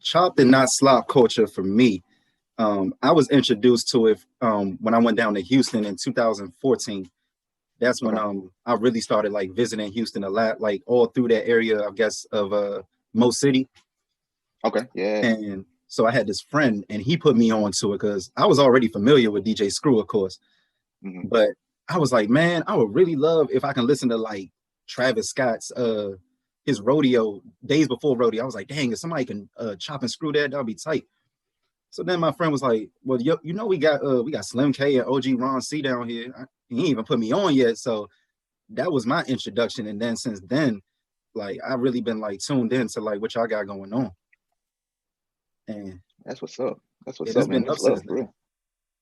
chopped and not slop culture for me. I was introduced to it when I went down to Houston in 2014. That's when Okay. I really started like visiting Houston a lot, like all through that area, I guess, of Mo City. Okay. Yeah. And so I had this friend, and he put me on to it because I was already familiar with DJ Screw, of course. Hmm. But I was like, man, I would really love if I can listen to like Travis Scott's his rodeo days before rodeo. I was like, dang, if somebody can chop and screw that, that'd be tight. So then my friend was like, well, you know, we got Slim K and OG Ron C down here. He ain't even put me on yet. So that was my introduction. And then since then, like I really been like tuned in to like what y'all got going on. And That's what's up. That's what's it has up, man. been up That's love since for then. real.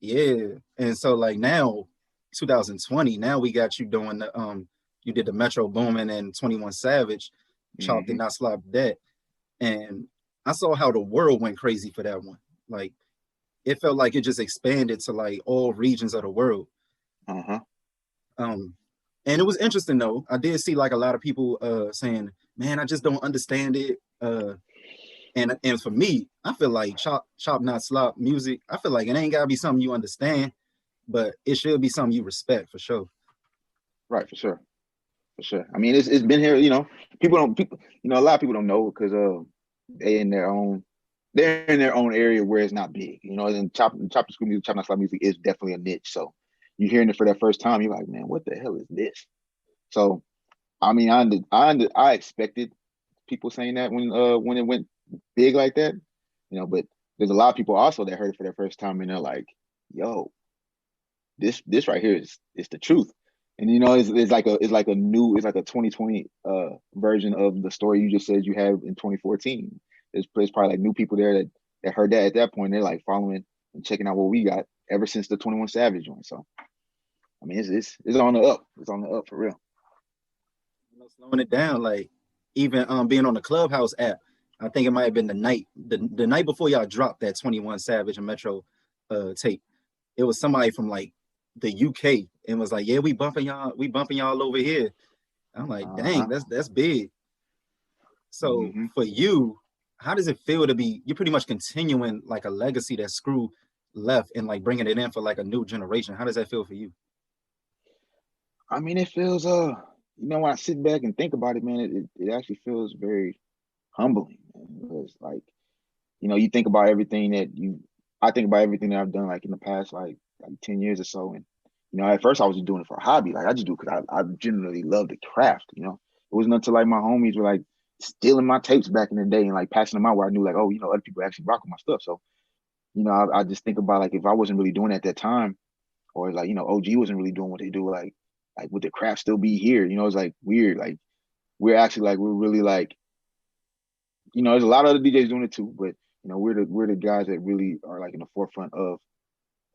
Yeah. And so like now, 2020, now we got you doing the you did the Metro Boomin and 21 Savage, chopped and Hmm. not slop that. And I saw how the world went crazy for that one. Like it felt like it just expanded to like all regions of the world. Uh-huh. Um, and it was interesting though. I did see like a lot of people saying, "Man, I just don't understand it." And for me, I feel like chop not slop music. I feel like it ain't gotta be something you understand, but it should be something you respect for sure. Right, for sure. For sure. I mean, it's been here, people, a lot of people don't know because they in their own they're in their own area where it's not big. And chop the school music, chop not slap music is definitely a niche. So you hearing it for that first time, you're like, man, what the hell is this? So I mean, I expected people saying that when it went big like that, but there's a lot of people also that heard it for their first time and they're like, yo, this right here is the truth. And it's like a 2020 version of the story you just said you have in 2014. There's probably like new people there that heard that at that point. They're like following and checking out what we got ever since the 21 Savage joint. So I mean, it's on the up. It's on the up for real. Slowing it down, like even being on the Clubhouse app. I think it might have been the night before y'all dropped that 21 Savage and Metro tape. It was somebody from like the UK and was like, "Yeah, we bumping y'all over here." I'm like, "Dang, Uh-huh. that's big." So Hmm. for you, how does it feel to be? You're pretty much continuing like a legacy that Screw left and like bringing it in for like a new generation. How does that feel for you? I mean, it feels when I sit back and think about it, man, it actually feels very humbling, man. Because like, you think about everything I think about everything that I've done like in the past like 10 years or so. And at first I was just doing it for a hobby. Like I just do it because I genuinely love the craft. It wasn't until like my homies were like stealing my tapes back in the day and like passing them out where I knew like, oh, other people actually rock with my stuff. So, I just think about like if I wasn't really doing it at that time, or like, OG wasn't really doing what they do, like would the craft still be here? It's like weird. Like we're really like, there's a lot of other DJs doing it too, but we're the guys that really are like in the forefront of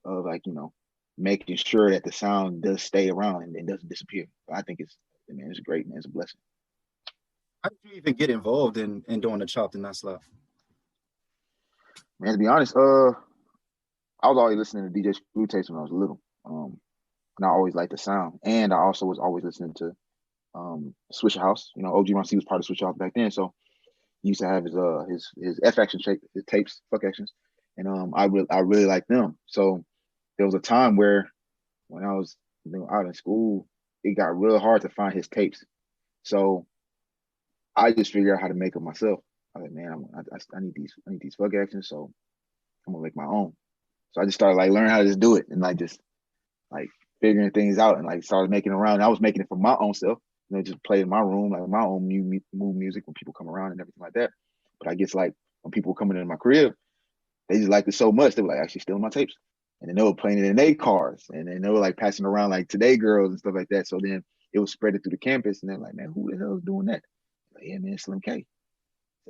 like, making sure that the sound does stay around and doesn't disappear. I think it's great, man. It's a blessing. How did you even get involved in doing the chopped and not slop? Man, to be honest, I was always listening to DJ Screw tapes when I was little. And I always liked the sound. And I also was always listening to Swisher House. OG Ron C was part of Swisher House back then. So he used to have his F action his tapes, fuck actions. And I really liked them. So there was a time where when I was out in school, it got real hard to find his tapes. So I just figured out how to make them myself. I was like, man, I need these fuck actions, so I'm gonna make my own. So I just started like learning how to just do it and like just like figuring things out and like started making around. And I was making it for my own self, just play in my room, like my own mood music when people come around and everything like that. But I guess like when people were coming into my crib, they just liked it so much they were like actually stealing my tapes. And then they were playing it in their cars and then they were like passing around like today girls and stuff like that. So then it was spread it through the campus and they're like, man, who the hell is doing that? Like, yeah, man, Slim K.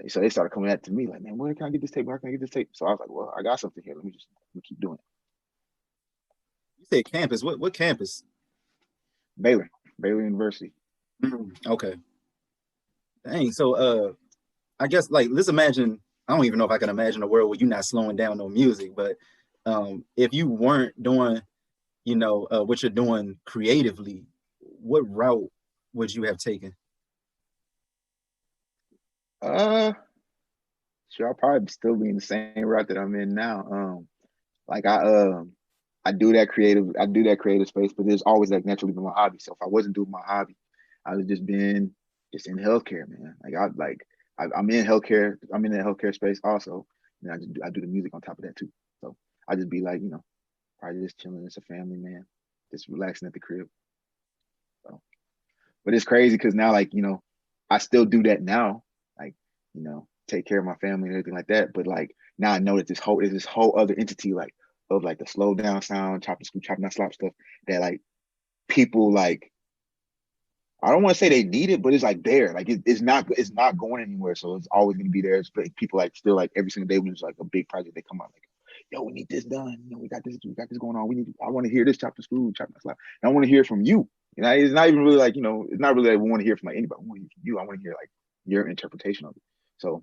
So they started coming at to me like, man, where can I get this tape? Where can I get this tape? So I was like, well, I got something here. Let me keep doing it. You said campus. What campus? Baylor University. Okay. Dang. So I guess like let's imagine. I don't even know if I can imagine a world where you're not slowing down no music, but if you weren't doing, what you're doing creatively, what route would you have taken? Uh, sure I'll probably still be in the same route that I'm in now. Like I do that creative space, but there's always like naturally been my hobby. So if I wasn't doing my hobby, I would just been just in healthcare, man. I'm in healthcare. I'm in the healthcare space also, and I do the music on top of that too. So I just be like, probably just chilling as a family, man, just relaxing at the crib. So, but it's crazy because now, like, I still do that now, like, take care of my family and everything like that. But like now I know that this whole other entity, like, of like the slow down sound, chopping screw, chopping that slop stuff that like people like. I don't want to say they need it, but it's like there, like it's not going anywhere. So it's always gonna be there. It's like people like still like every single day when there's like a big project, they come out like, yo, we need this done. We got this going on. I want to hear this chopping screw, chopping that slop. And I want to hear from you. It's not even really like, it's not really like we want to hear from like anybody. I want to hear from you. I want to hear like your interpretation of it. So,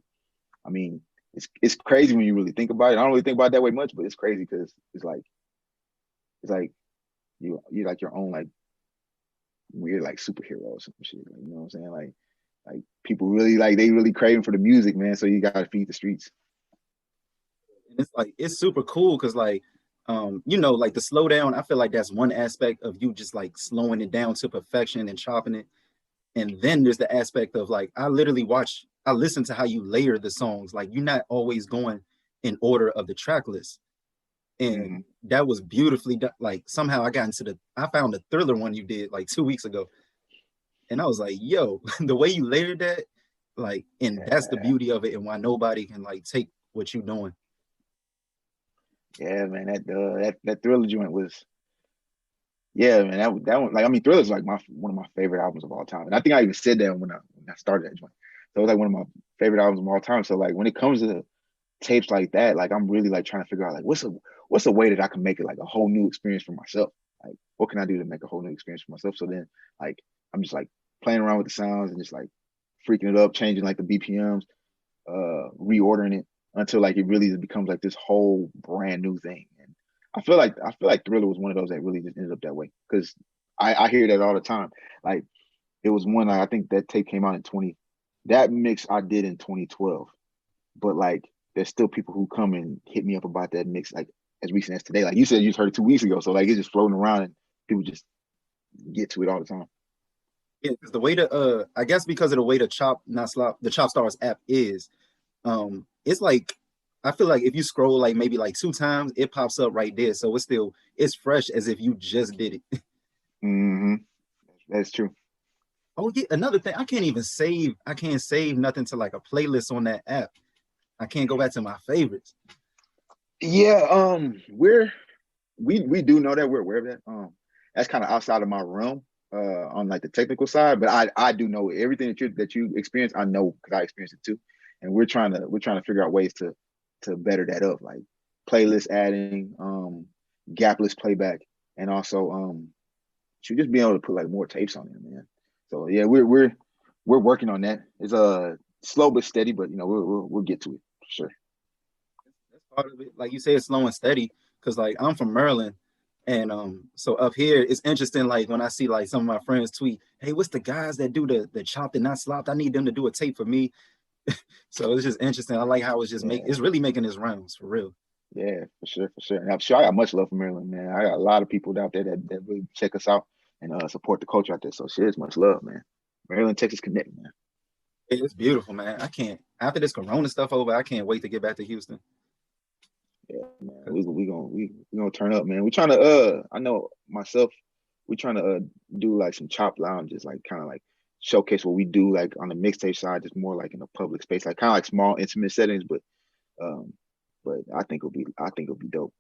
I mean, it's crazy when you really think about it. I don't really think about it that way much, but it's crazy because it's like you like your own like weird like superhero or some shit. Like, you know what I'm saying? Like people really like they really craving for the music, man. So you gotta feed the streets. And it's like it's super cool because like like the slowdown, I feel like that's one aspect of you just like slowing it down to perfection and chopping it. And then there's the aspect of like I listen to how you layer the songs. Like you're not always going in order of the track list. And that was beautifully done. Like somehow I found the Thriller one you did like 2 weeks ago. And I was like, yo, the way you layered that, like, and that's the beauty of it and why nobody can like take what you're doing. Yeah, man, that Thriller joint was, yeah, man, that one, like, I mean, Thriller's like one of my favorite albums of all time, and I think I even said that when I started that joint. So it was like one of my favorite albums of all time. So like when it comes to tapes like that, like I'm really like trying to figure out like what's a way that I can make it like a whole new experience for myself. Like what can I do to make a whole new experience for myself? So then like I'm just like playing around with the sounds and just like freaking it up, changing like the BPMs, reordering it until like it really becomes like this whole brand new thing. And I feel like Thriller was one of those that really just ended up that way because I hear that all the time. Like it was one like, I think that tape came out in 20. That mix I did in 2012, but like there's still people who come and hit me up about that mix like as recent as today. Like you said, you just heard it 2 weeks ago, so like it's just floating around and people just get to it all the time. Yeah, because the way to I guess because of the way the chop not slop the Chopstars app is, it's like I feel like if you scroll like maybe like 2 times, it pops up right there. So it's fresh as if you just did it. Mm-hmm. That's true. Oh yeah, another thing, I can't save nothing to like a playlist on that app. I can't go back to my favorites. Yeah, we do know that, we're aware of that. That's kind of outside of my realm, on like the technical side, but I do know everything that you experience. I know because I experienced it too, and we're trying to figure out ways to better that up, like playlist adding, gapless playback, and also should just be able to put like more tapes on there, man. So yeah, we're working on that. It's slow but steady, but we'll get to it for sure. That's part of it. Like you say, it's slow and steady. Cause like I'm from Maryland, and so up here it's interesting. Like when I see like some of my friends tweet, "Hey, what's the guys that do the chopped and not slopped? I need them to do a tape for me." So it's just interesting. I like how it's Yeah, really making its rounds for real. yeah, for sure. And I'm sure I got much love for Maryland, man. I got a lot of people out there that really check us out and support the culture out there. So shit, it's much love, man. Maryland, Texas connect, man. It's beautiful, man. I can't after this Corona stuff over. I can't wait to get back to Houston. Yeah, man. We gonna turn up, man. We trying to I know myself, we trying to do like some chop lounges, like kind of like showcase what we do like on the mixtape side, just more like in a public space, like kind of like small intimate settings, um but I think it'll be dope.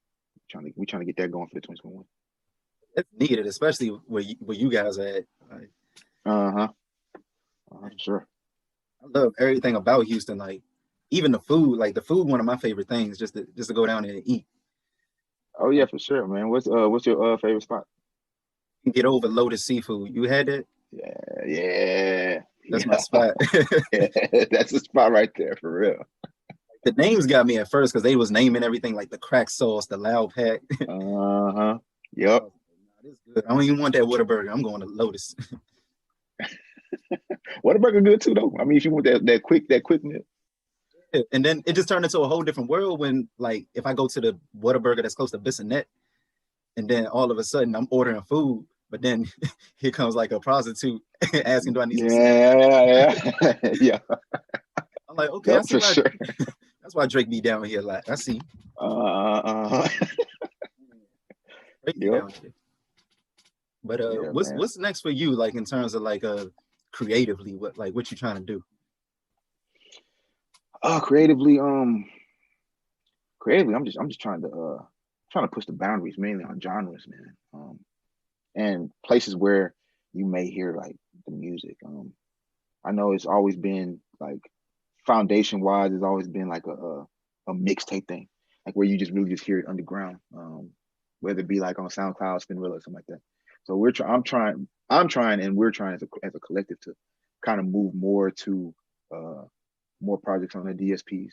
We trying to get that going for the 2021. It's needed, especially where you guys are at. Like, Uh-huh. Sure. I love everything about Houston. Like even the food. Like the food, one of my favorite things. Just to go down there and eat. Oh yeah, for sure, man. What's your favorite spot? Get over Lotus Seafood. You had that? Yeah, yeah, That's my yeah. spot. Yeah, that's the spot right there for real. The names got me at first because they was naming everything like the crack sauce, the loud pack. Uh-huh. I Yep. was like, nah, this is good. I don't even want that Whataburger. I'm going to Lotus. Whataburger good too though. I mean, if you want that quick meal. And then it just turned into a whole different world when, like, if I go to the Whataburger that's close to Bissonnette, and then all of a sudden I'm ordering food, but then here comes like a prostitute asking, "Do I need some seafood?" Yeah. I'm like, okay, I Yep, see for why. sure. That's why Drake be down here a lot. I see. Uh, Drake be yep. down here. But Yeah, what's man. what's next for you? Like in terms of like creatively, what you trying to do? Creatively, I'm just trying to push the boundaries mainly on genres, man. And places where you may hear like the music. I know it's always been like foundation wise, it's always been like a mixtape thing, like where you just really just hear it underground, whether it be like on SoundCloud, Spinrilla, or something like that. So I'm trying, and we're trying as a collective to kind of move more to uh, more projects on the DSPs,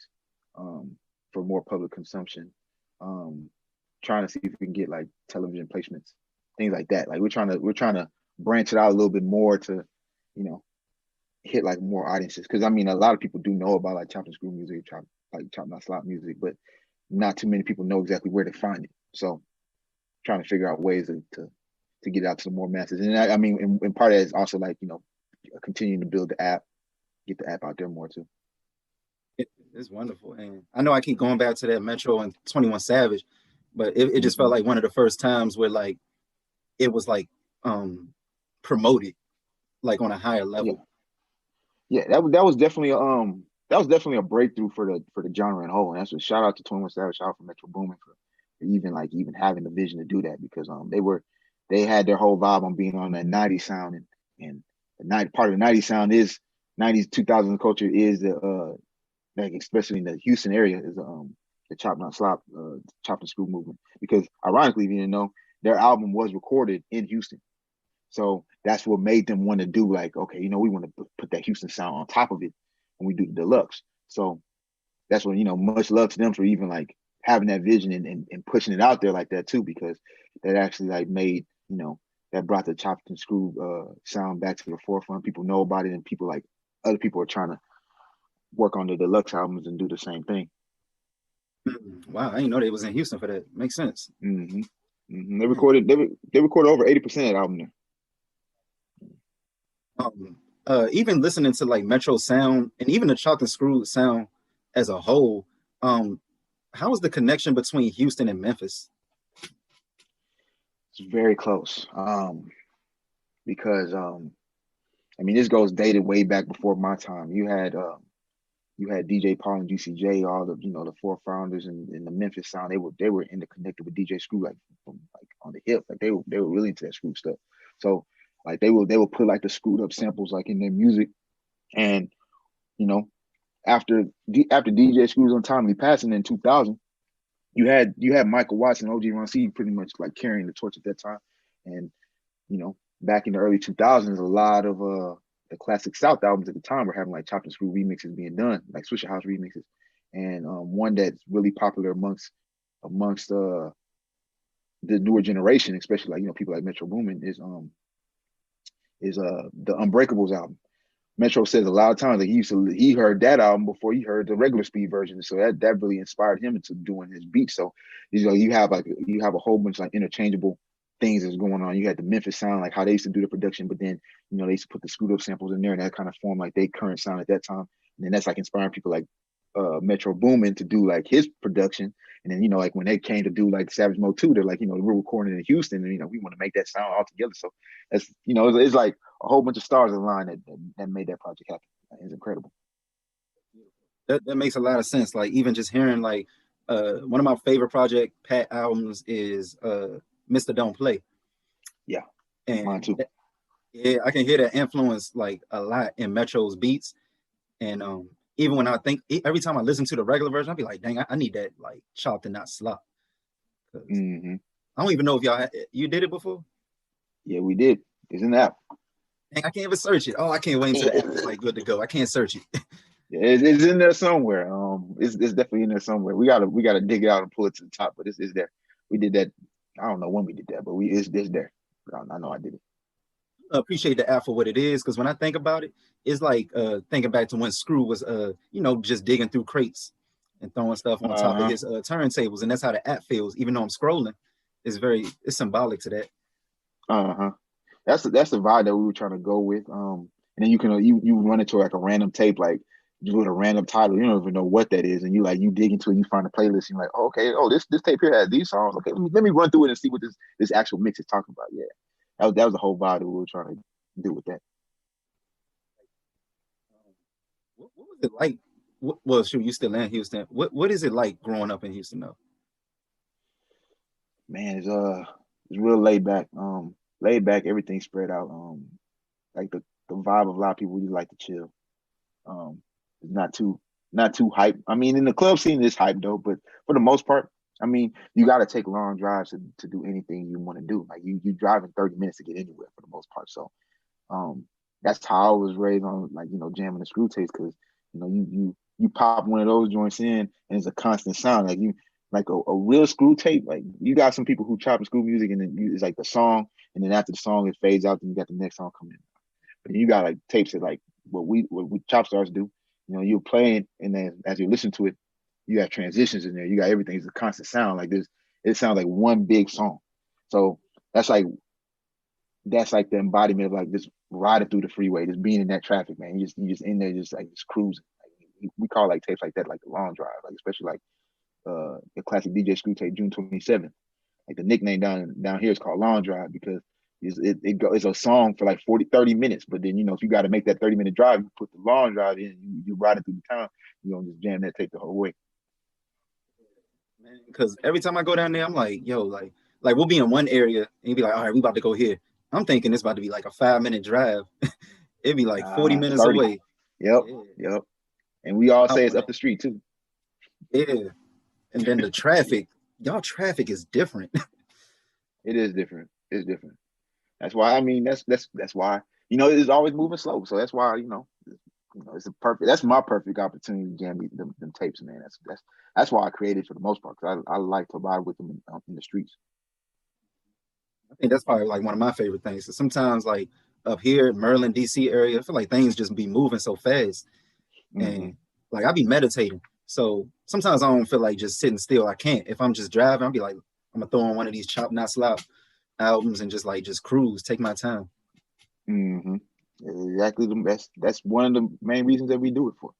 um, for more public consumption. Um, Trying to see if we can get like television placements, things like that. Like we're trying to branch it out a little bit more to, you know, hit like more audiences. Because I mean, a lot of people do know about like chop and screw music, chop not slot music, but not too many people know exactly where to find it. So trying to figure out ways to get it out to the more masses. And I mean, and part of it is also like, continuing to build the app, get the app out there more too. It's wonderful, and I know I keep going back to that Metro and 21 Savage, but it just felt Mm-hmm. like one of the first times where like it was like um promoted like on a higher Yeah, level. yeah, that was definitely a breakthrough for the genre in whole. And that's what shout out to 21 Savage, shout out for Metro Boomin for even having the vision to do that, because they had their whole vibe on being on that 90s sound, and the night part of the 90s sound is 90s 2000s culture is the like especially in the Houston area is the chop not slop chop and screw movement, because ironically, if you didn't know, their album was recorded in Houston. So that's what made them want to do like, okay, we want to put that Houston sound on top of it when we do the deluxe. So that's when, much love to them for even like having that vision and pushing it out there like that too, because that actually like made, that brought the chopped and screw sound back to the forefront. People know about it, and people like other people are trying to work on the deluxe albums and do the same thing. Wow, I didn't know they was in Houston for that. Makes sense. Mm-hmm. Mm-hmm. They recorded over 80% of that album there. Um, Even listening to like Metro sound and even the Chopped and Screwed sound as a whole, how is the connection between Houston and Memphis? It's very close. Because I mean, this goes dated way back before my time. You had DJ Paul and GCJ, all the the four founders in the Memphis sound. They were interconnected with DJ Screw, like from like on the hip. Like they were really into that Screw stuff. So like they would put like the screwed up samples like in their music. And you know after DJ Screw's untimely passing in 2000, you had Michael Watts and OG Ron C pretty much like carrying the torch at that time. And back in the early 2000s, a lot of the classic South albums at the time were having like chopped and screw remixes being done, like Swisher House remixes. And one that's really popular amongst the newer generation, especially like people like Metro Boomin, is the Unbreakables album. Metro says a lot of times that he heard that album before he heard the regular speed version, so that really inspired him into doing his beats. So you have a whole bunch of like interchangeable things that's going on. You had the Memphis sound, like how they used to do the production, but then they used to put the screwed up samples in there, and that kind of formed like their current sound at that time. And then that's like inspiring people like Metro Boomin to do like his production. And then like when they came to do like Savage Mode 2, they're like, we're recording in Houston, and we want to make that sound all together. So that's it's like a whole bunch of stars aligned that made that project happen. It's incredible. That makes a lot of sense. Like even just hearing like one of my favorite Project Pat albums is Mr. Don't Play. Yeah, mine And too. yeah, I can hear that influence like a lot in Metro's beats. And even when I think every time I listen to the regular version, I'll be like, dang, I need that like chopped and not slop. 'Cause Hmm. I don't even know if you did it before. Yeah, we did. It's in the app. Dang, I can't even search it. Oh, I can't wait until the app is like good to go. I can't search it. It's in there somewhere. It's definitely in there somewhere. We gotta dig it out and pull it to the top, but it's there. We did that. I don't know when we did that, but it's there. I know I did it. appreciate the app for what it is, because when I think about it, it's like thinking back to when Screw was just digging through crates and throwing stuff on top of Uh-huh. his turntables, and that's how the app feels. Even though I'm scrolling, it's symbolic to that. Uh-huh. That's the vibe that we were trying to go with. And then you run into like a random tape, like you with a random title, you don't even know what that is, and you dig into it, and you find a playlist, and you're like, oh, okay, oh, this tape here has these songs. Okay, let me run through it and see what this actual mix is talking about. Yeah, that was the whole vibe that we were trying to do with that. What was it like? Well, shoot, you still in Houston. What is it like growing up in Houston though? Man, it's real laid back. Laid back, everything spread out. Like the vibe of a lot of people, you like to chill. Um, it's not too hype. I mean, in the club scene, it's hype though, but for the most part, I mean, you got to take long drives to do anything you want to do. Like you driving 30 minutes to get anywhere for the most part. So um, that's how I was raised on, like, jamming the screw tapes, because you pop one of those joints in and it's a constant sound. Like like a real screw tape. Like you got some people who chop and screw music, and then it's like the song, and then after the song it fades out, then you got the next song coming in. But you got like tapes that, like what we Chopstars do. You're playing, and then as you listen to it, you have transitions in there. You got everything. It's a constant sound. Like this, it sounds like one big song. So that's like that's like the embodiment of like just riding through the freeway, just being in that traffic, man. You just in there, just cruising. Like, we call like tapes like that like the long drive, like especially like the classic DJ Screw tape June 27th. Like the nickname down here is called Long Drive, because it's a song for like 40-30 minutes. But then if you got to make that 30-minute drive, you put the long drive in, you ride it through the town, you gonna just jam that tape the whole way. Because every time I go down there, I'm like, yo, like we'll be in one area and you'll be like, all right, we about to go here. I'm thinking it's about to be like a 5 minute drive. It'd be like 40 It's minutes 30. away. Yep, Yeah. yep. And we all Wow, say it's man. up the street too. Yeah. And then the traffic, y'all traffic is different. It is different. It's different. That's why, I mean, that's why, it's always moving slow. So that's why, it's a perfect. That's my perfect opportunity to jam them tapes, man. That's why I created for the most part, because I like to ride with them in the streets. I think that's probably like one of my favorite things. So sometimes like up here, Maryland, DC area, I feel like things just be moving so fast. Hmm. And like I be meditating. So sometimes I don't feel like just sitting still. I can't. If I'm just driving, I'll be like, I'm gonna throw on one of these Chop Not Slop albums and just cruise, take my time. Hmm. Exactly. That's one of the main reasons that we do it for.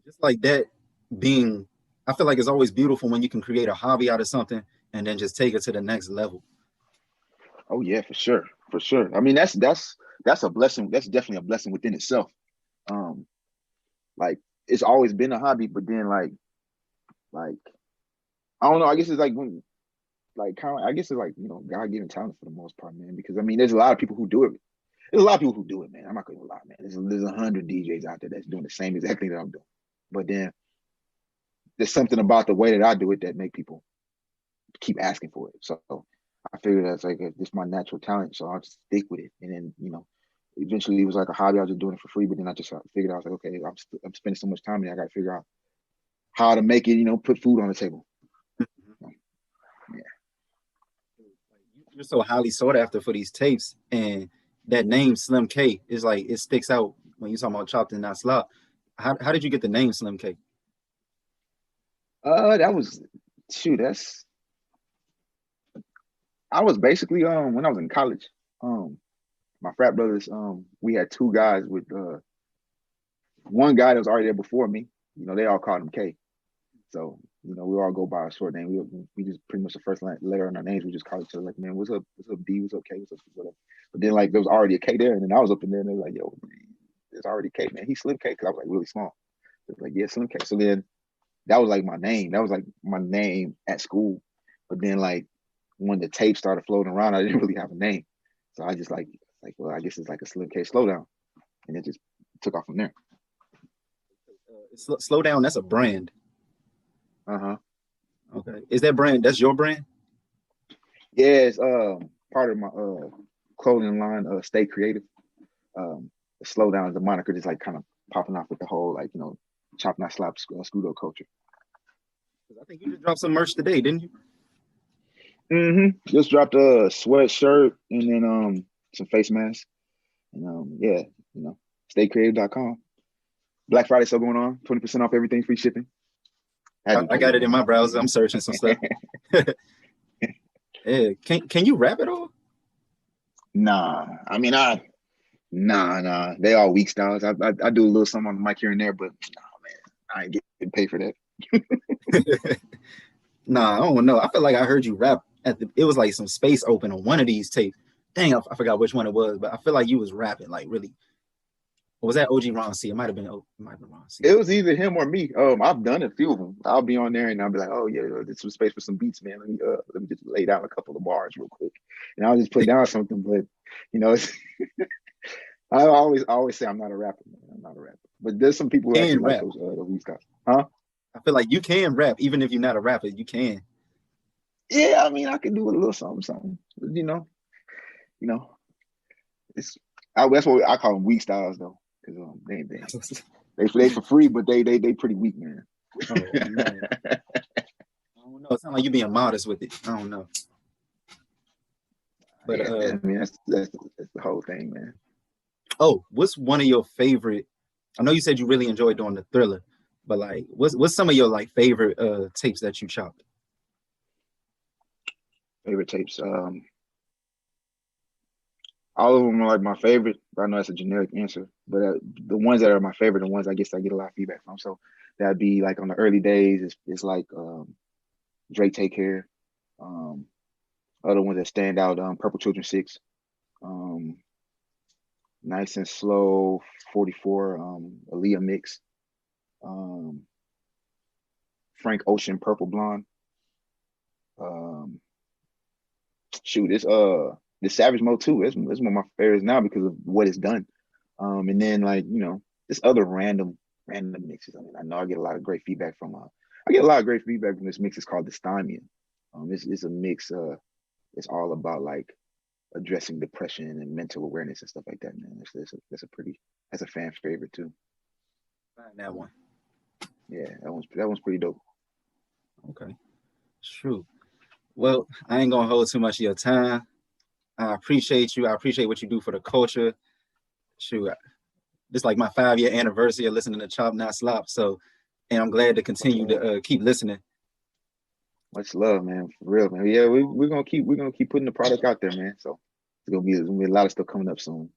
Just like that being, I feel like it's always beautiful when you can create a hobby out of something and then just take it to the next level. Oh yeah, for sure, for sure. I mean, that's a blessing. That's definitely a blessing within itself. Um, like it's always been a hobby, but then like I don't know. I guess it's like when like kind of I guess it's like God given talent for the most part, man. Because I mean, there's a lot of people who do it. There's a lot of people who do it, man. I'm not gonna lie, man. There's 100 DJs out there that's doing the same exact thing that I'm doing. But then there's something about the way that I do it that make people keep asking for it. So I figured that's like this my natural talent, so I'll just stick with it. And then eventually it was like a hobby. I was just doing it for free, but then I just figured I was like, okay, I'm spending so much time in it. I got to figure out how to make it. Put food on the table. Yeah. You're so highly sought after for these tapes, and that name Slim K is like it sticks out when you talk about chopped and not slop. How did you get the name Slim K? That was shoot. That's I was basically when I was in college. My frat brothers. We had two guys with one guy that was already there before me. They all called him K. So we all go by our short name. We just pretty much the first letter in our names. We just call each other like, man, what's up, D, what's up, K, what's up, whatever. But then like there was already a K there, and then I was up in there, and they were like, yo, there's already K, man. He's Slim K, because I was like really small. They were like, yeah, Slim K. So then that was like my name. That was like my name at school. But then like when the tape started floating around, I didn't really have a name. So I just well, I guess it's like a Slim K slowdown, and it just took off from there. Slow down. That's a brand. Uh-huh. Okay, is that brand? That's your brand. Yeah, it's part of my clothing line, Stay Creative. The slowdown is the moniker, just like kind of popping off with the whole like chop not slap scudo culture. I think you just dropped some merch today, didn't you? Just dropped a sweatshirt, and then some face masks. And yeah, staycreative.com. Black Friday still going on. 20% off everything, free shipping. I got it in my browser. I'm searching some stuff. Yeah. Can you rap at all? Nah. I mean, nah. They all weak styles. I do a little something on the mic here and there, but nah, man, I ain't getting paid for that. Nah, I don't know. I feel like I heard you rap it was like some space open on one of these tapes. Dang, I forgot which one it was, but I feel like you was rapping like really. Or was that OG Ron C? It might have been Ron C. It was either him or me. I've done a few of them. I'll be on there and I'll be like, oh yeah, there's some space for some beats, man. Let me just lay down a couple of bars real quick, and I'll just put down something. But it's, I always say I'm not a rapper, man. I'm not a rapper. But there's some people who actually like those weak guys, huh? I feel like you can rap even if you're not a rapper. You can. Yeah, I mean, I can do a little something. That's what I call them weak styles though, because they for free, but they pretty weak, man. Oh, man. I don't know. It sounds like you being modest with it. I don't know. But yeah, I mean, that's the whole thing, man. Oh, what's one of your favorite? I know you said you really enjoyed doing the Thriller, but like, what's some of your like favorite tapes that you chopped? Favorite tapes. All of them are like my favorite, but I know that's a generic answer. But the ones that are my favorite, the ones I guess I get a lot of feedback from. So that'd be like on the early days, it's like Drake Take Care. Other ones that stand out, Purple Children 6. Nice and Slow 44, Aaliyah Mix. Frank Ocean Purple Blonde. Shoot, it's the Savage Mode 2 is one of my favorites now because of what it's done. And then like, this other random mixes. I mean, I know I get a lot of great feedback from this mix. It's called the Stymian. It's a mix, it's all about like addressing depression and mental awareness and stuff like that, man. That's a fan favorite too. That one. Yeah, that one's pretty dope. Okay. True. Well, I ain't gonna hold too much of your time. I appreciate you. I appreciate what you do for the culture. Shoot, this is like my 5-year anniversary of listening to Chop Not Slop. So, and I'm glad to continue to keep listening. Much love, man. For real, man. Yeah, we're gonna keep putting the product out there, man. So there's gonna be a lot of stuff coming up soon.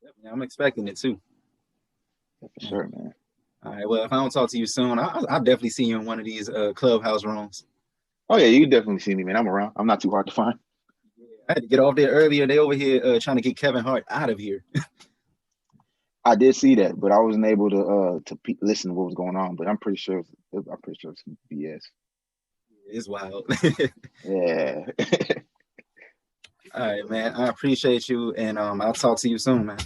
Yeah, I'm expecting it too. Yeah, for sure, man. All right. Well, if I don't talk to you soon, I'll definitely see you in one of these clubhouse rooms. Oh yeah, you definitely see me, man. I'm around. I'm not too hard to find. I had to get off there earlier. They over here trying to get Kevin Hart out of here. I did see that, but I wasn't able to listen to what was going on. But I'm pretty sure it's BS. It's wild. Yeah. All right, man. I appreciate you, and I'll talk to you soon, man.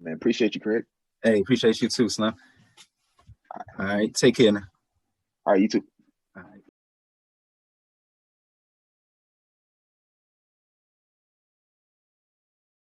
Man, appreciate you, Craig. Hey, appreciate you too, Slim. All right, take care now. All right, you too.